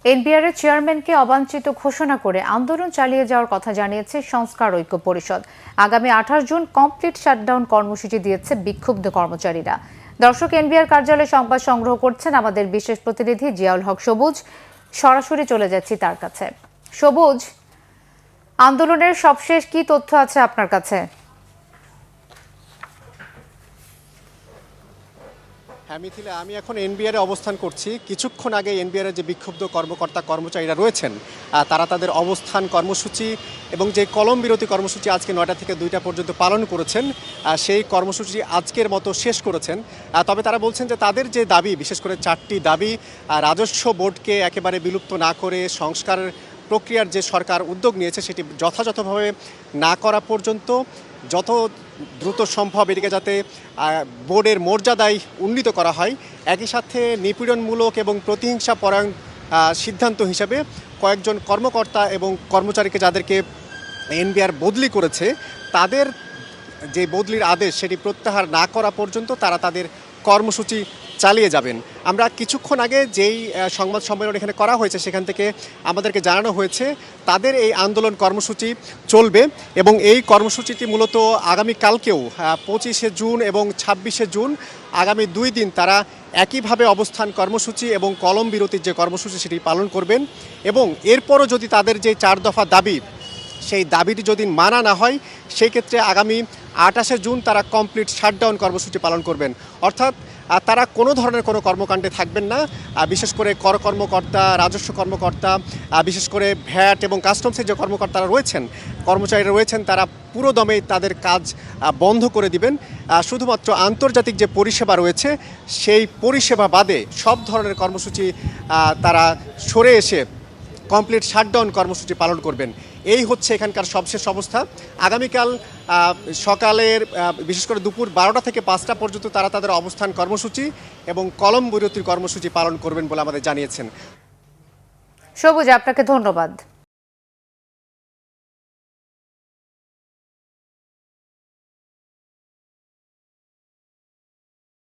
NBR এর চেয়ারম্যানকে অবাঞ্ছিত ঘোষণা করে আন্দোলন চালিয়ে যাওয়ার কথা জানিয়েছে সংস্কার ঐক্য পরিষদ। আগামী 28 জুন কমপ্লিট শাটডাউন কর্মসূচি দিয়েছে বিক্ষুব্ধ কর্মচারীরা। দর্শক, এনবিআর কার্যালয়ে সংবাদ সংগ্রহ করছেন আমাদের বিশেষ প্রতিনিধি জিয়াউল হক সবুজ। সরাসরি চলে যাচ্ছি তার কাছে। সবুজ, আন্দোলনের সবশেষ কি তথ্য আছে আপনার কাছে? হ্যাঁ মিথিলা, আমি এখন এনবিআরে অবস্থান করছি। কিছুক্ষণ আগে এনবিআরের যে বিক্ষুব্ধ কর্মচারীরা রয়েছেন তারা তাদের অবস্থান কর্মসূচি এবং যে কলম বিরতি কর্মসূচি আজকে 9টা থেকে 2টা পর্যন্ত পালন করেছেন, সেই কর্মসূচি আজকের মতো শেষ করেছেন। তবে তারা বলছেন যে তাদের যে দাবি, বিশেষ করে 4টি দাবি, রাজস্ব বোর্ডকে একেবারে বিলুপ্ত না করে সংস্কার প্রক্রিয়ার যে সরকার উদ্যোগ নিয়েছে সেটি যথাযথভাবে না করা পর্যন্ত যত দ্রুত সম্ভব এটিকে যাতে বোর্ডের মর্যাদায় উন্নীত করা হয়, একই সাথে নিপীড়নমূলক এবং প্রতিহিংসা পরায়ণ সিদ্ধান্ত হিসাবে কয়েকজন কর্মকর্তা এবং কর্মচারীকে যাদেরকে এনবিআর বদলি করেছে তাদের যে বদলির আদেশ সেটি প্রত্যাহার না করা পর্যন্ত তারা তাদের কর্মসূচি চালিয়ে যাবেন। আমরা কিছুক্ষণ আগে যেই সংবাদ সম্মেলন এখানে করা হয়েছে সেখান থেকে আমাদেরকে জানানো হয়েছে তাদের এই আন্দোলন কর্মসূচি চলবে এবং এই কর্মসূচিটি মূলত আগামীকালকেও 25শে জুন এবং 26শে জুন আগামী 2 দিন তারা একইভাবে অবস্থান কর্মসূচি এবং কলম বিরতির যে কর্মসূচি সেটি পালন করবেন এবং এরপরও যদি তাদের যে 4 দফা দাবি সেই দাবিটি যদি মানা না হয় সেই ক্ষেত্রে আগামী 28শে জুন তারা কমপ্লিট শাটডাউন কর্মসূচি পালন করবেন। অর্থাৎ তারা কোনো ধরনের কোনো কর্মকাণ্ডে থাকবেন না। বিশেষ করে কর কর্মকর্তা, রাজস্ব কর্মকর্তা, বিশেষ করে ভ্যাট এবং কাস্টমসের যে কর্মকর্তারা রয়েছেন, কর্মচারীরা রয়েছেন, তারা পুরো দমে তাদের কাজ বন্ধ করে দিবেন। শুধুমাত্র আন্তর্জাতিক যে পরিষেবা রয়েছে সেই পরিষেবা বাদে সব ধরনের কর্মসূচি তারা সরে এসে কমপ্লিট শাটডাউন কর্মসূচি পালন করবেন। এই হচ্ছে এখানকার সবশেষ অবস্থা। আগামীকাল সকালের বিশেষ করে দুপুর 12টা থেকে 5টা পর্যন্ত তারা তাদের অবস্থান কর্মসূচি এবং কলম বিরতির কর্মসূচি পালন করবেন বলে আমাদের জানিয়েছেন। সবুজ, আপনাকে ধন্যবাদ।